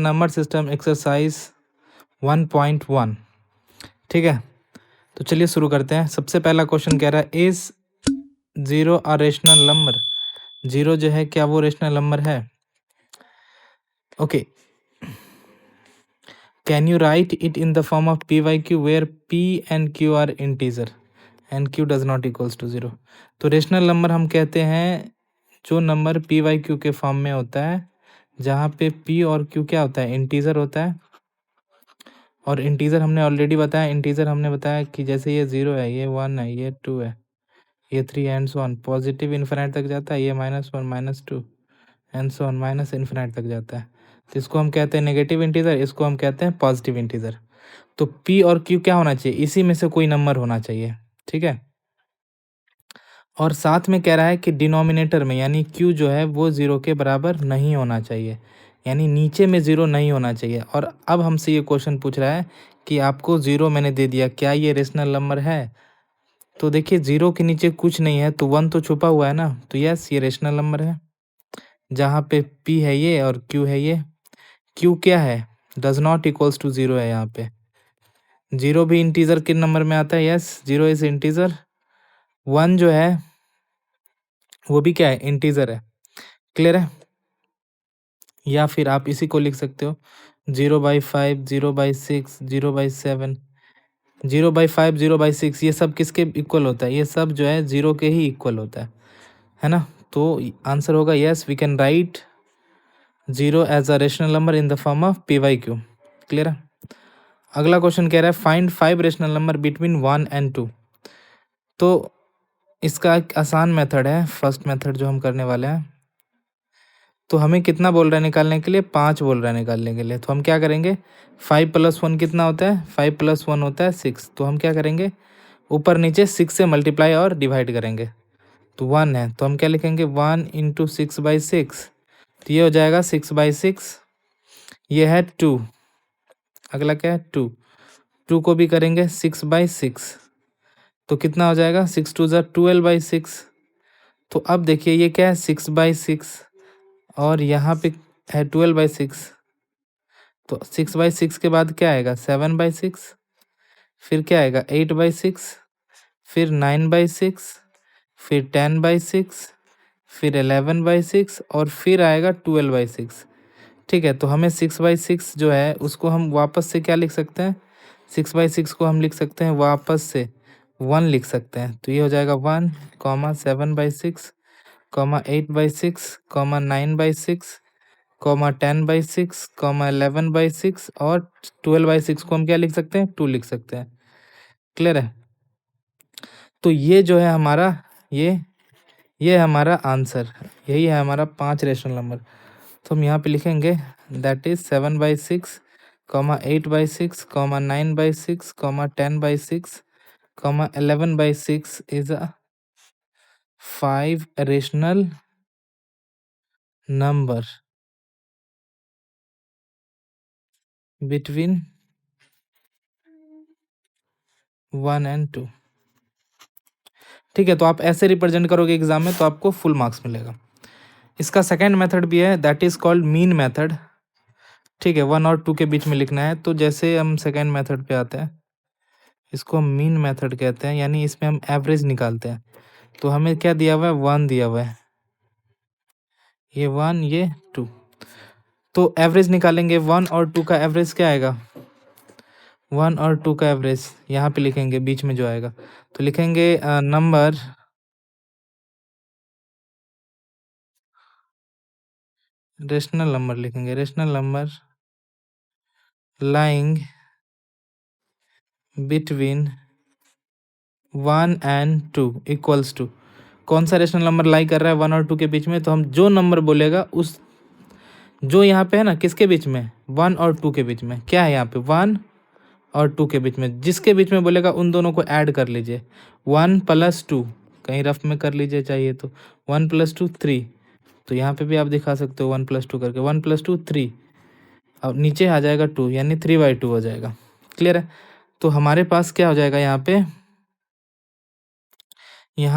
Number system exercise 1.1। ठीक है, तो चलिए शुरू करते हैं। सबसे पहला क्वेश्चन कह रहा है इज 0 अ रेशनल नंबर। 0 जो है क्या वो रेशनल नंबर है? Okay, can you write it in the form of p by q where p and q are integer and q does not equals to 0। तो rational number हम कहते हैं जो नंबर पी वाई क्यू के form में होता है, जहाँ पे पी और क्यू क्या होता है, इंटीजर होता है। और इंटीजर हमने ऑलरेडी बताया, इंटीजर हमने बताया कि जैसे ये 0 है, ये 1 है, ये 2 है, ये 3 and so on, positive infinite तक जाता है, ये -1 -2 and so on minus infinite तक जाता है। तो इसको हम कहते हैं नेगेटिव इंटीजर, इसको हम कहते हैं पॉजिटिव इंटीजर। तो पी और क्यू क्या होना चाहिए, इसी में से कोई नंबर होना चाहिए। ठीक है, और साथ में कह रहा है कि डिनोमिनेटर में यानी क्यू जो है वो 0 के बराबर नहीं होना चाहिए, यानी नीचे में 0 नहीं होना चाहिए। और अब हमसे ये क्वेश्चन पूछ रहा है कि आपको 0 मैंने दे दिया, क्या ये रेशनल नंबर है? तो देखिए 0 के नीचे कुछ नहीं है, तो 1 तो छुपा हुआ है ना, तो यस ये रेशनल नंबर है। जहाँ पे p है ये और q है ये। q क्या है, डज नॉट इक्वल्स टू 0 है। यहाँ पे 0 भी इंटीजर के नंबर में आता है, यस 0 इज इंटीजर। 1 जो है वो भी क्या है, इंटीजर है। क्लियर है? या फिर आप इसी को लिख सकते हो 0/5, 0/6, 0/7, 0/5, 0/6, ये सब किसके इक्वल होता है, ये सब जो है 0 के ही इक्वल होता है ना। तो आंसर होगा yes, we can write 0 as a rational number in the form of p by q. Clear है? अगला क्वेश्चन कह रहा है find 5 rational number between 1 and 2। तो इसका एक आसान मेथड है, फर्स्ट मेथड जो हम करने वाले हैं। तो हमें कितना बोल रहा है निकालने के लिए, 5 बोल रहा है निकालने के लिए। तो हम क्या करेंगे, 5 + 1 कितना होता है, 5 + 1 होता है 6। तो हम क्या करेंगे, ऊपर नीचे 6 से मल्टीप्लाई और डिवाइड करेंगे। तो 1 है तो हम क्या लिखेंगे, 1 × 6/6। तो ये हो जाएगा 6/6। ये है 2, अगला क्या है 2। 2 को भी करेंगे 6/6, तो कितना हो जाएगा, 6 × 2 = 12/6। तो अब देखिए ये क्या है, 6/6 और यहाँ पे है 12/6। तो 6/6 के बाद क्या आएगा, 7/6, फिर क्या आएगा 8/6, फिर 9/6, फिर 10/6, फिर 11/6 और फिर आएगा 12/6। ठीक है, तो हमें 6/6 जो है उसको हम वापस से क्या लिख सकते हैं, 6/6 को हम लिख सकते हैं वापस से 1 लिख सकते हैं। तो ये हो जाएगा 1, 7/6, 8/6, 9/6, 10/6, 11/6 और 12/6 को हम क्या लिख सकते हैं, 2 लिख सकते हैं। क्लियर है? तो ये जो है हमारा, ये हमारा आंसर, यही है हमारा 5 रेशनल नंबर। तो हम यहाँ पे लिखेंगे that is 7/6, 8/6, 9/6, 10/6, 11/6 is a 5 rational number between 1 and 2। ठीक है, तो आप ऐसे रिप्रेजेंट करोगे एग्जाम में तो आपको फुल मार्क्स मिलेगा। इसका सेकेंड मेथड भी है, that is called mean method. ठीक है, 1 और 2 के बीच में लिखना है। तो जैसे हम सेकेंड मेथड पे आते हैं, इसको हम मीन मेथड कहते हैं, यानी इसमें हम एवरेज निकालते हैं। तो हमें क्या दिया हुआ है, 1 दिया हुआ है, ये 1 ये 2। तो एवरेज निकालेंगे, 1 और 2 का एवरेज क्या आएगा, 1 और 2 का एवरेज यहाँ पे लिखेंगे बीच में जो आएगा। तो लिखेंगे नंबर रेशनल नंबर, लिखेंगे rational number lying between 1 and 2 equals to. कौन सा रेशनल नंबर लाई कर रहा है 1 और 2 के बीच में, तो हम जो नंबर बोलेगा उस, जो यहाँ पे है ना किसके बीच में, 1 और 2 के बीच में, क्या है यहाँ पे 1 और 2 के बीच में, जिसके बीच में बोलेगा उन दोनों को ऐड कर लीजिए। 1 + 2, कहीं रफ में कर लीजिए चाहिए तो, 1 + 2 3। तो यहाँ पे भी आप दिखा सकते हो 1 + 2 करके, 1 + 2 3। अब नीचे आ जाएगा 2, यानी 3/2 हो जाएगा। क्लियर है? तो हमारे पास क्या हो जाएगा यहाँ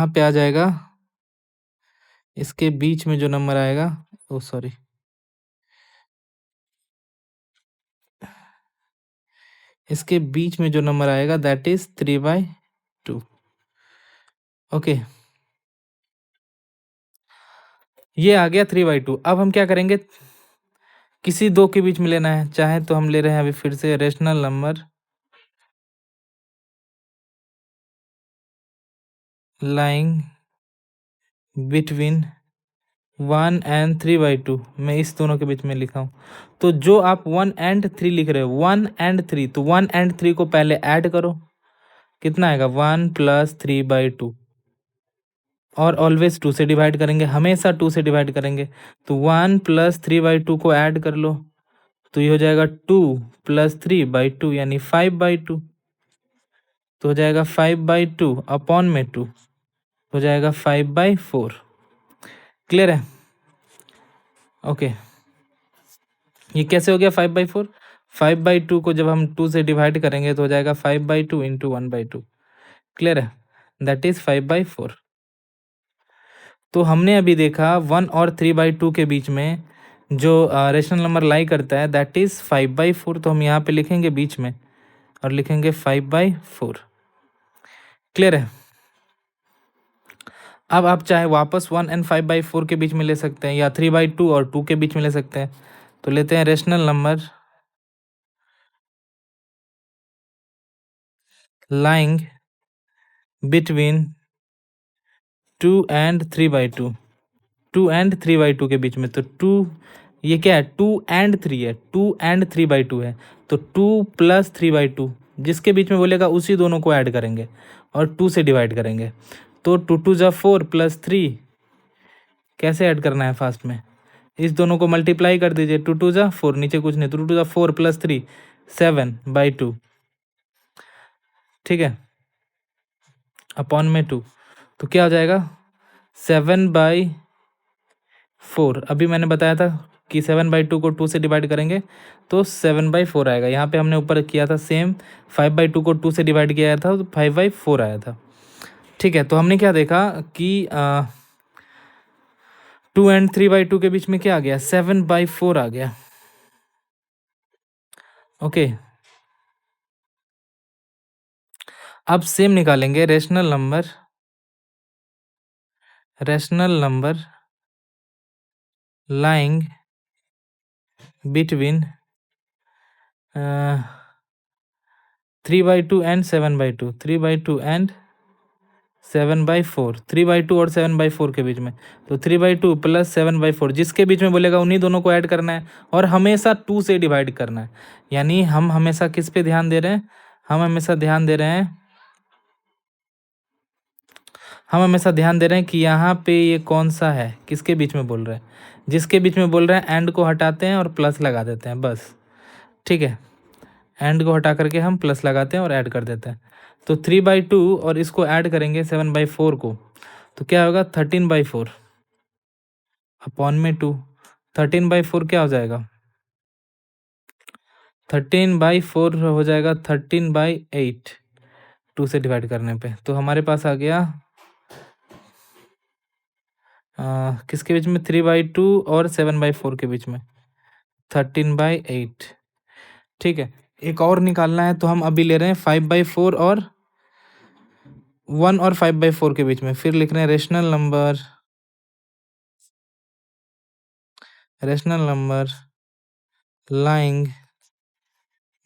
पे आ जाएगा, इसके बीच में जो नंबर आएगा, ओ सॉरी, इसके बीच में जो नंबर आएगा दैट इज 3/2। ओके, ये आ गया 3/2। अब हम क्या करेंगे, किसी दो के बीच में लेना है, चाहे तो हम ले रहे हैं अभी फिर से rational number lying between 1 and 3/2। मैं इस दोनों के बीच में लिखा हूँ। तो जो आप 1 and 3 लिख रहे हो, 1 and 3, तो 1 and 3 को पहले ऐड करो, कितना आएगा 1 + 3/2। और ऑलवेज 2 से डिवाइड करेंगे, हमेशा 2 से डिवाइड करेंगे। तो 1 + 3/2 को ऐड कर लो, तो ये हो जाएगा 2 + 3/2 यानी 5/2। तो हो जाएगा 5/2 अपॉन में 2 हो जाएगा 5/4। क्लियर है? ओके, ये कैसे हो गया 5/4? 5/2 को जब हम 2 से डिवाइड करेंगे तो हो जाएगा 5/2 इंटू 1/2। क्लियर है? That is 5/4। तो हमने अभी देखा 1 और 3/2 के बीच में जो रेशनल नंबर लाई करता है दैट इज 5/4। तो हम यहाँ पे लिखेंगे बीच में और लिखेंगे 5/4। क्लियर है? अब आप चाहे वापस 1 and 5/4 के बीच में ले सकते हैं, या 3/2 और 2 के बीच में ले सकते हैं। तो लेते हैं rational number lying between 2 and 3/2, 2 and 3/2 के बीच में। तो 2, ये क्या है, 2 and 3 है, 2 and 3/2 है। तो 2 + 3/2 जिसके बीच में बोलेगा उसी दोनों को ऐड करेंगे और 2 से डिवाइड करेंगे। तो 2 × 2 = 4 + 3 कैसे ऐड करना है फास्ट में, इस दोनों को मल्टीप्लाई कर दीजिए। 2 × 2 = 4, नीचे कुछ नहीं, तो 2 × 4 + 3 7/2। ठीक है, अपॉन में 2। तो क्या हो जाएगा 7/4। अभी मैंने बताया था कि 7/2 को 2 से डिवाइड करेंगे तो 7/4 आएगा। यहाँ पे हमने ऊपर किया था सेम, 5/2 को 2 से डिवाइड किया था तो 5/4 आया था। ठीक है, तो हमने क्या देखा कि 2 and 3/2 के बीच में क्या आ गया, 7/4 आ गया। ओके, अब सेम निकालेंगे rational number lying between 3/2 and 7/2, 3/2 and 7/4, 3/2 और 7/4 के बीच में। तो 3/2 + 7/4 जिसके बीच में बोलेगा उन्हीं दोनों को ऐड करना है और हमेशा 2 से डिवाइड करना है। यानी हम हमेशा किस पे ध्यान दे रहे हैं, हम हमेशा ध्यान दे रहे हैं कि यहाँ पे ये कौन सा है, किसके बीच में बोल रहे हैं, जिसके बीच में बोल रहे हैं एंड को हटाते हैं और प्लस लगा देते हैं बस। ठीक है, एंड को हटा करके हम प्लस लगाते हैं और ऐड कर देते हैं। तो 3/2 और इसको ऐड करेंगे 7/4 को, तो क्या होगा 13/4 अपॉन में 2। 13/4 क्या हो जाएगा, 13/4 हो जाएगा 13/8 2 से डिवाइड करने पे। तो हमारे पास आ गया किसके बीच में, 3/2 और 7/4 के बीच में 13/8। ठीक है, एक और निकालना है तो हम अभी ले रहे हैं 5/4 और 1 और 5/4 के बीच में। फिर लिख रहे हैं rational number lying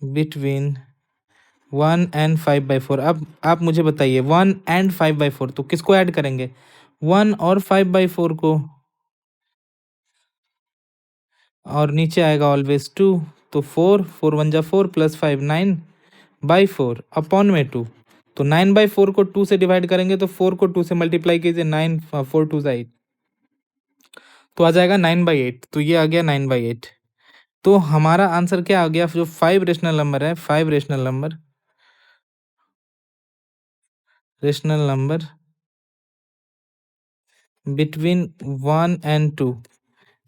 between 1 and 5/4। अब आप मुझे बताइए 1 and 5/4 तो किसको ऐड करेंगे, 1 और 5/4 को, और नीचे आएगा ऑलवेज 2। तो 4 × 1 = 4 + 5 9/4 अपॉन में 2। तो 9/4 को 2 से डिवाइड करेंगे तो 4 को 2 से मल्टीप्लाई कीजिए, 9 4 2 8, तो आ जाएगा 9/8। तो ये आ गया 9/8। तो हमारा आंसर क्या आ गया, जो 5 रेशनल नंबर है, 5 rational number between 1 and 2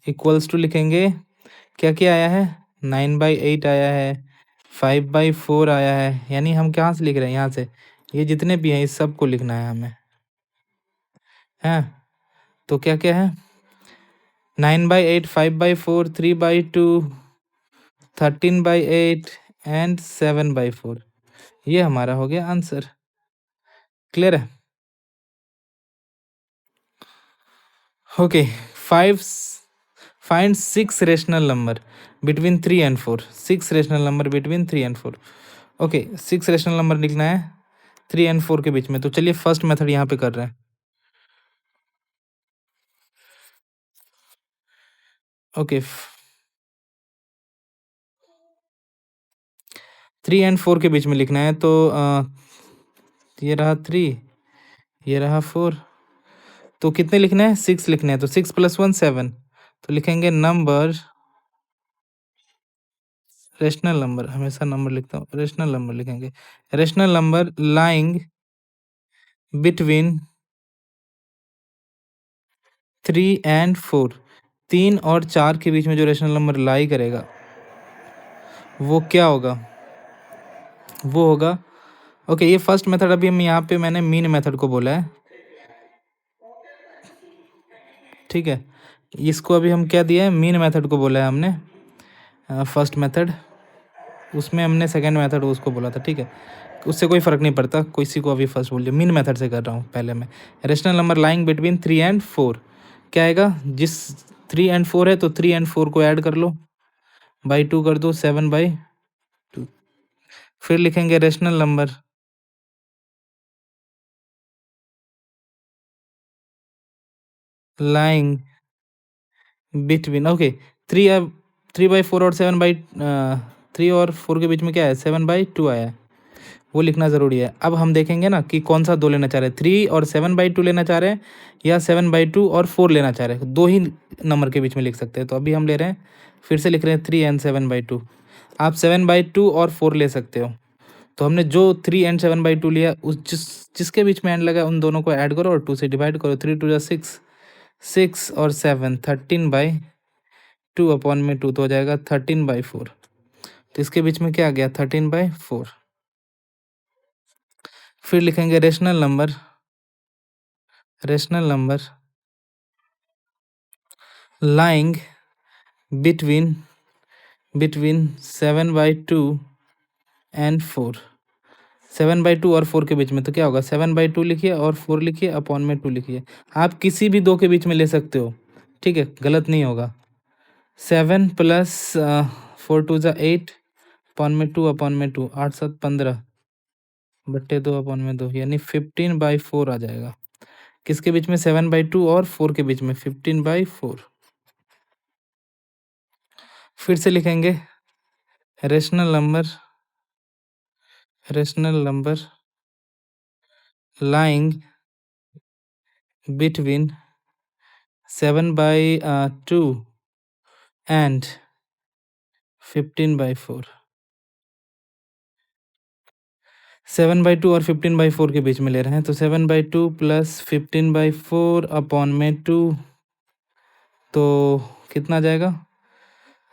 equals to लिखेंगे, क्या क्या आया है, 9/8 आया है, 5/4 आया है। यानी हम कहाँ से लिख रहे हैं, यहाँ से, ये जितने भी हैं इस सब को लिखना है हमें, हैं। तो क्या क्या है, 9/8, 5/4, 3/2, 13/8 एंड 7/4। ये हमारा हो गया आंसर। क्लियर है? Okay. Five find 6 rational number between 3 and 4। 6 rational number between 3 and 4। Okay, 6 rational number लिखना है 3 एंड 4 के बीच में। तो चलिए फर्स्ट मेथड यहाँ पे कर रहे हैं। ओके, 3 एंड 4 के बीच में लिखना है। तो ये रहा 3, ये रहा 4। तो कितने लिखने हैं? 6 लिखने हैं। तो 6 + 1 7। तो लिखेंगे नंबर, रेशनल नंबर, हमेशा नंबर लिखता हूँ, रेशनल नंबर लिखेंगे। Rational number lying between 3 and 4। 3 और 4 के बीच में जो रेशनल नंबर लाई करेगा वो क्या होगा? वो होगा, ओके, ये फर्स्ट मेथड अभी हम यहाँ पे मैंने मीन मेथड को बोला है, ठीक है। इसको अभी हम क्या दिया है? मीन मेथड को बोला है हमने, फर्स्ट मेथड। उसमें हमने सेकंड मेथड उसको बोला था, ठीक है। उससे कोई फ़र्क नहीं पड़ता, किसी को अभी फर्स्ट बोल दिया। मीन मेथड से कर रहा हूँ पहले मैं। Rational number lying between 3 and 4 क्या आएगा? जिस 3 एंड 4 है तो 3 एंड 4 को ऐड कर लो, बाई 2 कर दो, 7/2। फिर लिखेंगे rational number lying between, okay, 3/4 और 3 और 4 के बीच में क्या है? 7/2 आया है, वो लिखना ज़रूरी है। अब हम देखेंगे ना कि कौन सा दो लेना चाह रहे हैं, 3 और 7/2 लेना चाह रहे हैं या 7/2 और 4 लेना चाह रहे हैं। दो ही नंबर के बीच में लिख सकते हैं। तो अभी हम ले रहे हैं, फिर से लिख रहे हैं 3 एंड 7/2। आप 7/2 और 4 ले सकते हो। तो हमने जो 3 एंड 7/2 लिया, उस जिसके बीच में एंड लगा उन दोनों को ऐड करो और 2 से डिवाइड करो। 3 2 6, 6 और 7 13/2 अपॉन में 2, तो हो जाएगा 13/4। तो इसके बीच में क्या आ गया? 13/4। फिर लिखेंगे rational number lying between 7/2 and 4। 7/2 और 4 के बीच में तो क्या होगा? 7/2 लिखिए और 4 लिखिए, अपॉन में 2 लिखिए। आप किसी भी दो के बीच में ले सकते हो, ठीक है, गलत नहीं होगा। 7 + 4 2 ज़ा 8, अपॉन में 2, अपॉन में 2, 8 7 15 बट्टे 2 अपॉन में 2, यानी 15/4 आ जाएगा। किसके बीच में? 7/2 और 4 के बीच में, 15/4। फिर से लिखेंगे rational number lying between 7/2 and 15/4। 7/2 और 15/4 के बीच में ले रहे हैं। तो 7/2 + 15/4 अपॉन में 2, तो कितना जाएगा?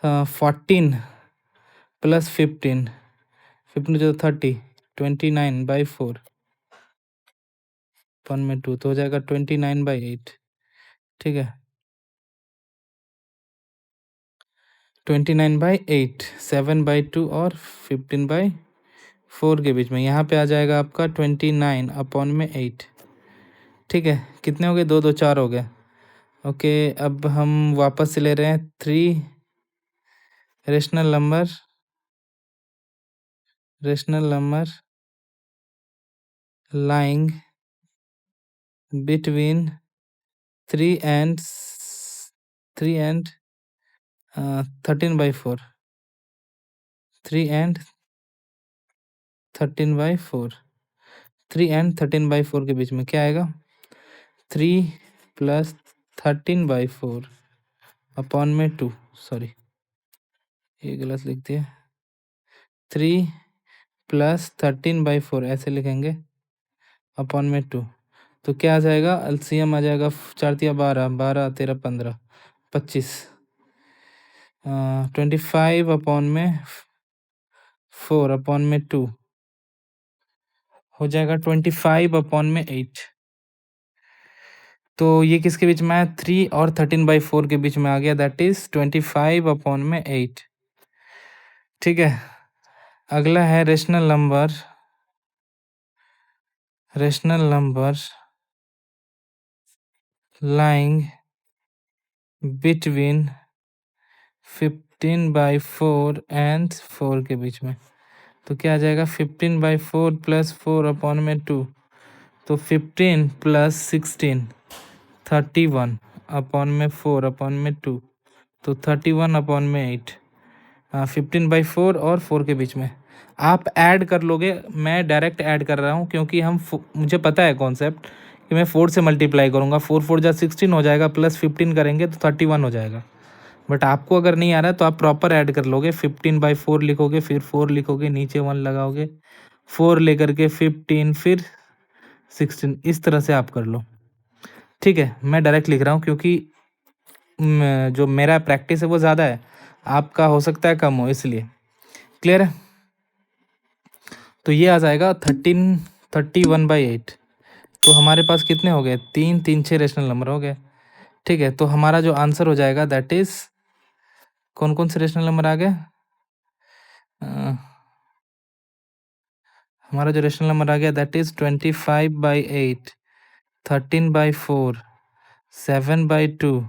14 + 15, 15 जो 30, 29/4 अपॉन में 2, तो हो जाएगा 29/8, ठीक है। 29/8, 7/2 और 15/4 के बीच में, यहाँ पे आ जाएगा आपका 29 अपॉन में 8, ठीक है। कितने हो गए? 2 2 4 हो गए। ओके, अब हम वापस से ले रहे हैं 3 rational number lying between 3 and 13/4। 3 and 13/4। 3 and 13/4 के बीच में क्या आएगा? 3 + 13/4 अपॉन में 2, सॉरी ये गलत लिख दिया। 3 + 13/4 ऐसे लिखेंगे, अपॉन में 2। तो क्या आ जाएगा? एलसीएम आ जाएगा 4 तिया 12, 12 13 15, 25, 25 अपॉन में 4 अपॉन में 2 हो जाएगा 25 अपॉन में 8। तो ये किसके बीच में है? 3 और 13/4 के बीच में आ गया, दैट इज 25 अपॉन में 8, ठीक है। अगला है rational number lying between 15/4 and 4 के बीच में। तो क्या आ जाएगा 15/4 प्लस 4/2, तो 15 प्लस 16 31 अपॉन में 4/2, तो 31/8। 15/4 और 4 के बीच में आप ऐड कर लोगे, मैं डायरेक्ट ऐड कर रहा हूँ क्योंकि मुझे पता है कॉन्सेप्ट कि मैं 4 से मल्टीप्लाई करूँगा, 4 4 जा 16 हो जाएगा, प्लस 15 करेंगे तो 31 हो जाएगा। बट आपको अगर नहीं आ रहा है तो आप प्रॉपर ऐड कर लोगे, 15/4 लिखोगे, फिर 4 लिखोगे, नीचे 1 लगाओगे, 4 लेकर के 15, फिर 16, इस तरह से आप कर लो। ठीक है, मैं डायरेक्ट लिख रहा हूँ क्योंकि जो मेरा प्रैक्टिस है वो ज़्यादा है, आपका हो सकता है कम हो, इसलिए। क्लियर है? तो ये आ जाएगा 31/8। तो हमारे पास कितने हो गए? 3 3 6 रेशनल नंबर हो गए। ठीक है, तो हमारा जो आंसर हो जाएगा दैट इज, कौन कौन से रेशनल नंबर आ गए? हमारा जो रेशनल नंबर आ गया दैट इज 25/8, 13/4, 7/2,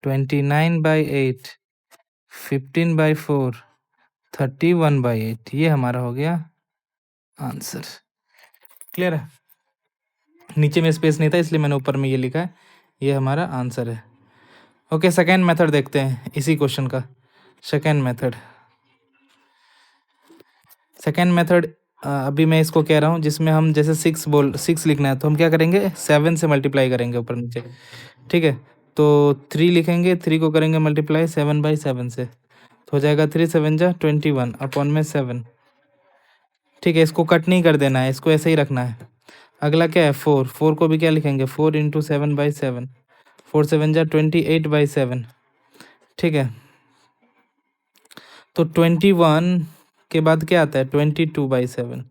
29/8, 15/4, 31/8। ये हमारा हो गया आंसर। क्लियर है? नीचे में स्पेस नहीं था इसलिए मैंने ऊपर में ये लिखा है, ये हमारा आंसर है। ओके, सेकेंड मेथड देखते हैं इसी क्वेश्चन का। सेकेंड मेथड अभी मैं इसको कह रहा हूँ जिसमें हम जैसे 6 लिखना है तो हम क्या करेंगे, 7 से मल्टीप्लाई करेंगे ऊपर नीचे। ठीक है, तो 3 लिखेंगे, 3 को करेंगे मल्टीप्लाई 7/7 से, तो हो जाएगा 3 7 जा 21 अपॉन में 7। ठीक है, इसको कट नहीं कर देना है, इसको ऐसे ही रखना है। अगला क्या है 4 को भी क्या लिखेंगे, 4 इंटू 7/7, 4 7 जा 28/7। ठीक है, तो 21 के बाद क्या आता है 22/7,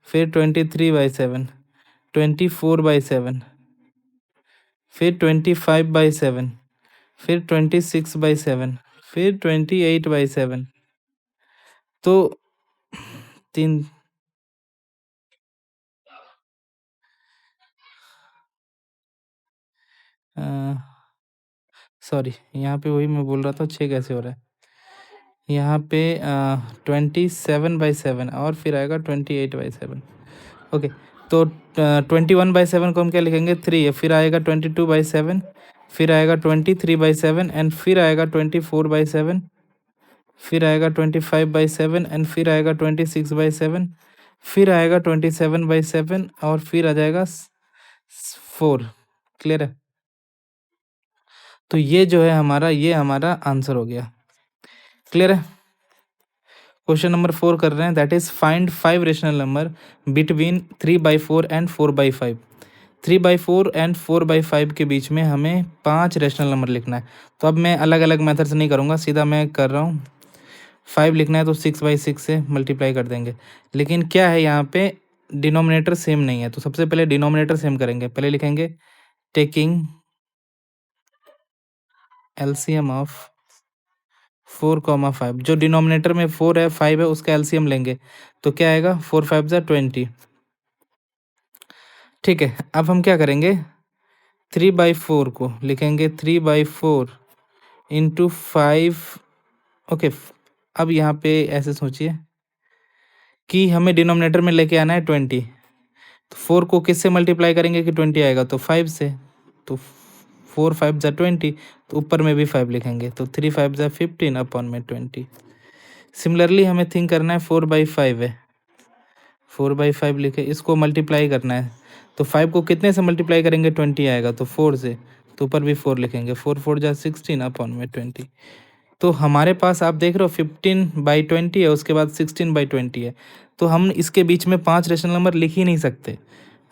फिर 23/7, 24/7, फिर 25/7, फिर 26/7, फिर 28/7। तो तीन, सॉरी यहाँ पे वही मैं बोल रहा था 6 कैसे हो रहा है, यहाँ पे 27/7 और फिर आएगा 28/7। ओके, तो 21/7 को हम क्या लिखेंगे, 3 है, फिर आएगा 22/7, फिर आएगा 23/7 एंड फिर आएगा 24/7, फिर आएगा 25/7 एंड फिर आएगा 26/7, फिर आएगा 27/7 और फिर आ जाएगा 4। क्लियर है? तो ये जो है हमारा, ये हमारा आंसर हो गया। क्लियर है? क्वेश्चन नंबर 4 कर रहे हैं, that is find 5 rational number between 3/4 and 4/5। 3/4 and 4/5 के बीच में हमें 5 रेशनल नंबर लिखना है। तो अब मैं अलग अलग मेथड से नहीं करूँगा, सीधा मैं कर रहा हूँ। 5 लिखना है तो 6/6 से मल्टीप्लाई कर देंगे, लेकिन क्या है यहाँ पे डिनोमिनेटर सेम नहीं है, तो सबसे पहले डिनोमिनेटर सेम करेंगे। पहले लिखेंगे टेकिंग एलसीएम ऑफ 4, 5। जो डिनोमिनेटर में 4 है 5 है उसका एलसीएम लेंगे, तो क्या आएगा 4 5 जा 20। ठीक है, अब हम क्या करेंगे, 3/4 को लिखेंगे 3/4 इंटू 5। ओके, अब यहाँ पे ऐसे सोचिए कि हमें डिनोमिनेटर में लेके आना है 20, तो 4 को किससे मल्टीप्लाई करेंगे कि 20 आएगा, तो 5 से। तो 4 5 जा 20, तो ऊपर में भी 5 लिखेंगे, तो 3 5 जा 15 अपॉन में 20। सिमिलरली हमें थिंक करना है 4/5 है, 4/5 लिखे, इसको मल्टीप्लाई करना है, तो 5 को कितने से मल्टीप्लाई करेंगे, 20 आएगा, तो 4 से, तो ऊपर भी 4 लिखेंगे, 4 4 जा 16 अपॉन में 20। तो हमारे पास आप देख रहे हो 15/20 है, उसके बाद 16/20 है, तो हम इसके बीच में 5 रेशनल नंबर लिख ही नहीं सकते,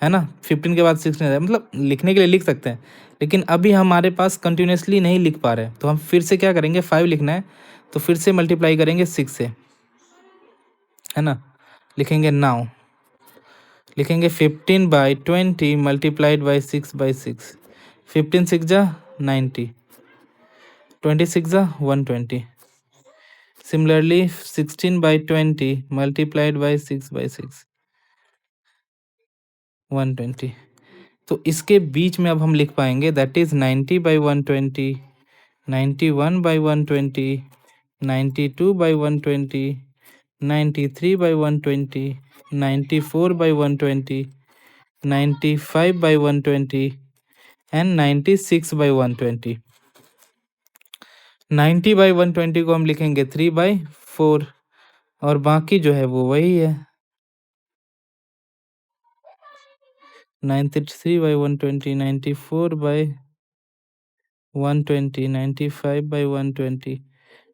है ना। 15 के बाद 16 है, मतलब लिखने के लिए लिख सकते हैं, लेकिन अभी हमारे पास कंटिन्यूसली नहीं लिख पा रहे हैं, तो हम फिर से क्या करेंगे, 5 लिखना है तो फिर से मल्टीप्लाई करेंगे 6 से, है ना। लिखेंगे नाउ, लिखेंगे 15/20 मल्टीप्लाइड बाई 6/6। 15 6 जा 90, 26 जा 120, Similarly 16/20 multiplied by 6/6 120। तो इसके बीच में अब हम लिख पाएंगे दैट इज 90/120, 91/120, 92/120, 93/120, 94/120, 95/120 एंड 96/120। 90/120 को हम लिखेंगे 3/4 और बाकी जो है वो वही है 93/120, 94/120, 95/120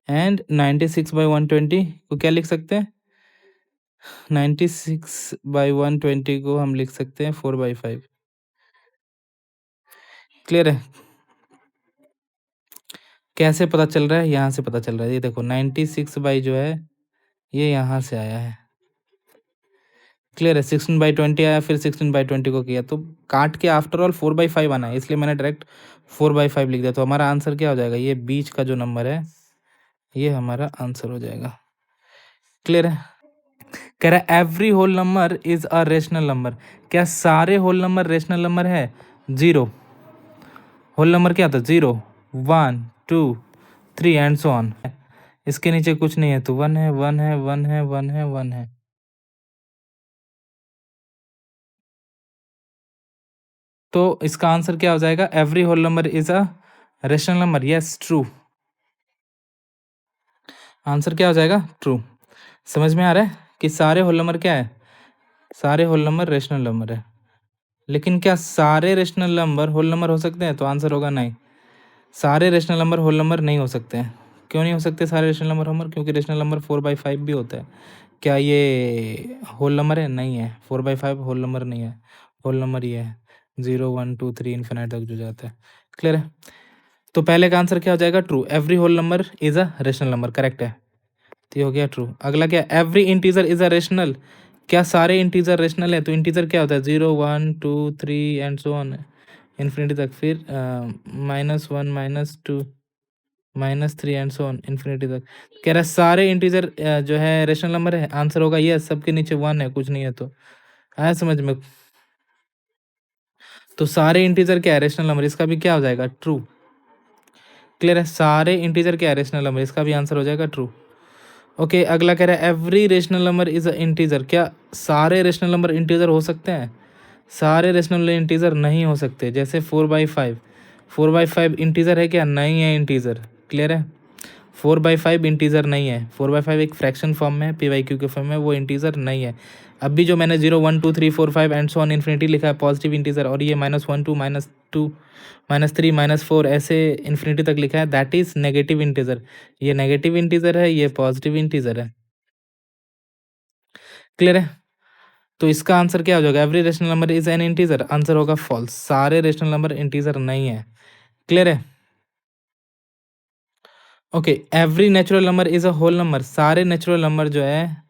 एंड 96/120 को क्या लिख सकते हैं? 96/120 को हम लिख सकते हैं 4/5। क्लियर है? कैसे पता चल रहा है? यहाँ से पता चल रहा है। ये देखो 96 बाई जो है ये यहाँ से आया है। क्लियर है? 16/20 आया, फिर 16/20 को किया, तो काट के आफ्टर ऑल 4/5 आना है, इसलिए मैंने डायरेक्ट 4/5 लिख दिया। तो हमारा आंसर क्या हो जाएगा? ये बीच का जो नंबर है ये हमारा आंसर हो जाएगा। क्लियर है? कह रहा है every whole number is a rational number. क्या सारे होल नंबर रेशनल नंबर है? 0 होल नंबर क्या होता है? 0, 1, 2, 3 एंड सो ऑन। इसके नीचे कुछ नहीं है तो 1 है, 1 है, 1 है, 1 है, 1 है। तो इसका आंसर क्या हो जाएगा? Every whole number is a rational number. Yes, true. Answer क्या हो जाएगा? ट्रू। समझ में आ रहा है कि सारे होल नंबर क्या है? सारे होल नंबर रेशनल नंबर है। लेकिन क्या सारे रेशनल नंबर होल नंबर हो सकते हैं? तो आंसर होगा नहीं। सारे रेशनल नंबर होल नंबर नहीं हो सकते हैं। क्यों नहीं हो सकते सारे रेशनल नंबर होल नंबर? क्योंकि रेशनल नंबर 4/5 भी होता है। क्या ये होल नंबर है? नहीं है। 4/5 होल नंबर नहीं है। होल नंबर ये है 0, 1, 2, 3 इन्फिनिट तक जो जाता है। क्लियर है? तो पहले का आंसर क्या हो जाएगा? True. Every whole number is a rational number, correct है। तो ये हो गया ट्रू। अगला क्या? Every integer is a rational. क्या सारे इंटीजर रेशनल है? तो इंटीजर क्या होता है? 0, 1, 2, 3 एंड सो ऑन इन्फिनिटी तक। फिर -1, -2, -3 एंड सो ऑन इन्फिनिटी तक। कह रहा है सारे इंटीजर जो है रेशनल नंबर है। आंसर होगा यस। सबके नीचे 1 है, कुछ नहीं है। तो आया समझ में? तो सारे इंटीजर क्या है? Rational number. इसका भी क्या हो जाएगा? ट्रू। क्लियर है? सारे इंटीजर क्या है? Rational number. इसका भी आंसर हो जाएगा ट्रू। ओके, अगला कह रहा है every rational number is a integer. क्या सारे रेशनल नंबर इंटीजर हो सकते हैं? सारे रेशनल इंटीजर नहीं हो सकते। जैसे 4/5, 4/5 इंटीजर है क्या? नहीं है इंटीजर। क्लियर है? 4/5 इंटीजर नहीं है। 4/5 एक फ्रैक्शन फॉर्म में है, PYQ के फॉर्म में, वो इंटीजर नहीं है। अभी जो मैंने 0, 1, 2, 3, 4, 5 एंड सो ऑन इन्फिनिटी लिखा है पॉजिटिव इंटीजर, और ये -1, -2, -2, -3, -4 ऐसे इन्फिनिटी तक लिखा है, दैट इज नेगेटिव इंटीजर। ये नेगेटिव इंटीजर है, ये पॉजिटिव इंटीजर है। क्लियर है? तो इसका आंसर क्या हो जाएगा? Every rational number is an integer. Answer होगा फॉल्स। सारे रेशनल नंबर इंटीजर नहीं है। क्लियर है? Okay, every natural number is a whole number. सारे नेचुरल नंबर जो है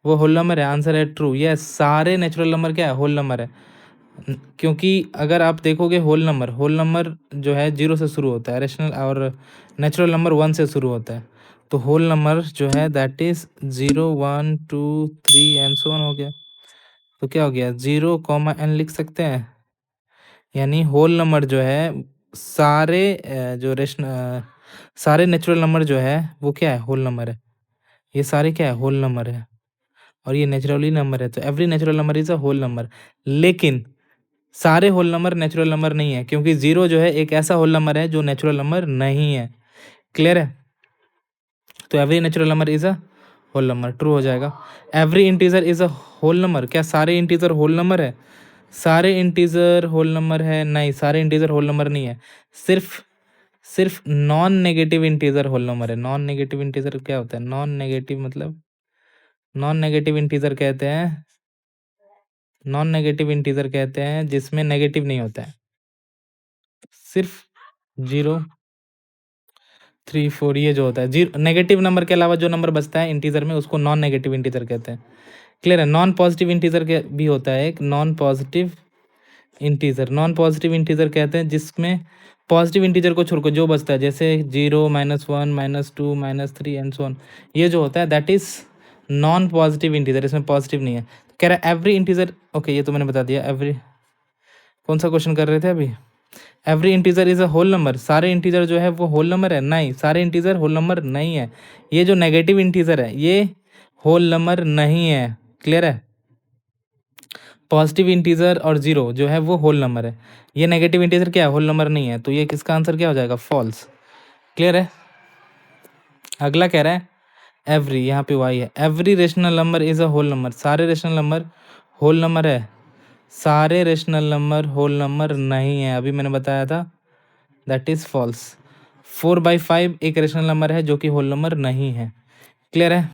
वो होल नंबर है। आंसर है ट्रू। यस, सारे नेचुरल नंबर क्या है? होल नंबर है। क्योंकि अगर आप देखोगे होल नंबर जो है 0 से शुरू होता है, रेशनल और नेचुरल नंबर 1 से शुरू होता है। तो होल नंबर जो है that is 0, 1, 2, 3 and so on हो गया। तो क्या हो गया? 0, n लिख सकते हैं। यानी होल नंबर जो है सारे सारे नेचुरल नंबर जो है वो क्या है? होल नंबर है। ये सारे क्या है? होल नंबर है। और ये नेचुरली नंबर है, तो every natural number is a whole number. लेकिन सारे होल नंबर नेचुरल नंबर नहीं है, क्योंकि 0 जो है एक ऐसा होल नंबर है जो नेचुरल नंबर नहीं है। क्लियर है? तो every natural number is a whole number, true हो जाएगा। Every integer is a whole number. क्या सारे इंटीजर होल नंबर है? सारे इंटीजर होल नंबर है? नहीं, सारे इंटीजर होल नंबर नहीं है। सिर्फ सिर्फ non negative integer whole number है। नॉन नेगेटिव इंटीजर क्या होता है? नॉन नेगेटिव मतलब नॉन नेगेटिव इंटीजर कहते हैं, नॉन नेगेटिव इंटीजर कहते हैं जिसमें नेगेटिव नहीं होता है। सिर्फ 0, 3, 4 ये जो होता है, जीरो नेगेटिव नंबर के अलावा जो नंबर बचता है इंटीजर में उसको नॉन नेगेटिव इंटीजर कहते हैं। क्लियर है? नॉन पॉजिटिव इंटीजर के भी होता है एक non positive integer. Non positive integer कहते हैं जिसमें पॉजिटिव इंटीजर को छोड़कर जो बचता है जैसे 0, -1, -2, -3 एंड सो ऑन, ये जो होता है that is non positive integer, इसमें पॉजिटिव नहीं है। तो कह रहा है एवरी इंटीजर, ओके ये तो मैंने बता दिया। एवरी, कौन सा क्वेश्चन कर रहे थे अभी? Every integer is a whole number, सारे इंटीजर जो है वो होल नंबर है? नहीं, सारे इंटीजर होल नंबर नहीं है। ये जो नेगेटिव इंटीजर है ये होल नंबर नहीं है, क्लियर है? पॉजिटिव इंटीजर और 0 जो है वो होल नंबर है, ये नेगेटिव इंटीजर क्या है? होल नंबर नहीं है। तो ये किसका आंसर क्या हो जाएगा? फॉल्स, क्लियर है? अगला कह रहा है एवरी, यहाँ पे वाई है, every rational number is a whole number, सारे रेशनल नंबर होल नंबर है? सारे रेशनल नंबर होल नंबर नहीं है, अभी मैंने बताया था, दैट इज फॉल्स। 4/5 एक रेशनल नंबर है जो कि होल नंबर नहीं है, क्लियर है?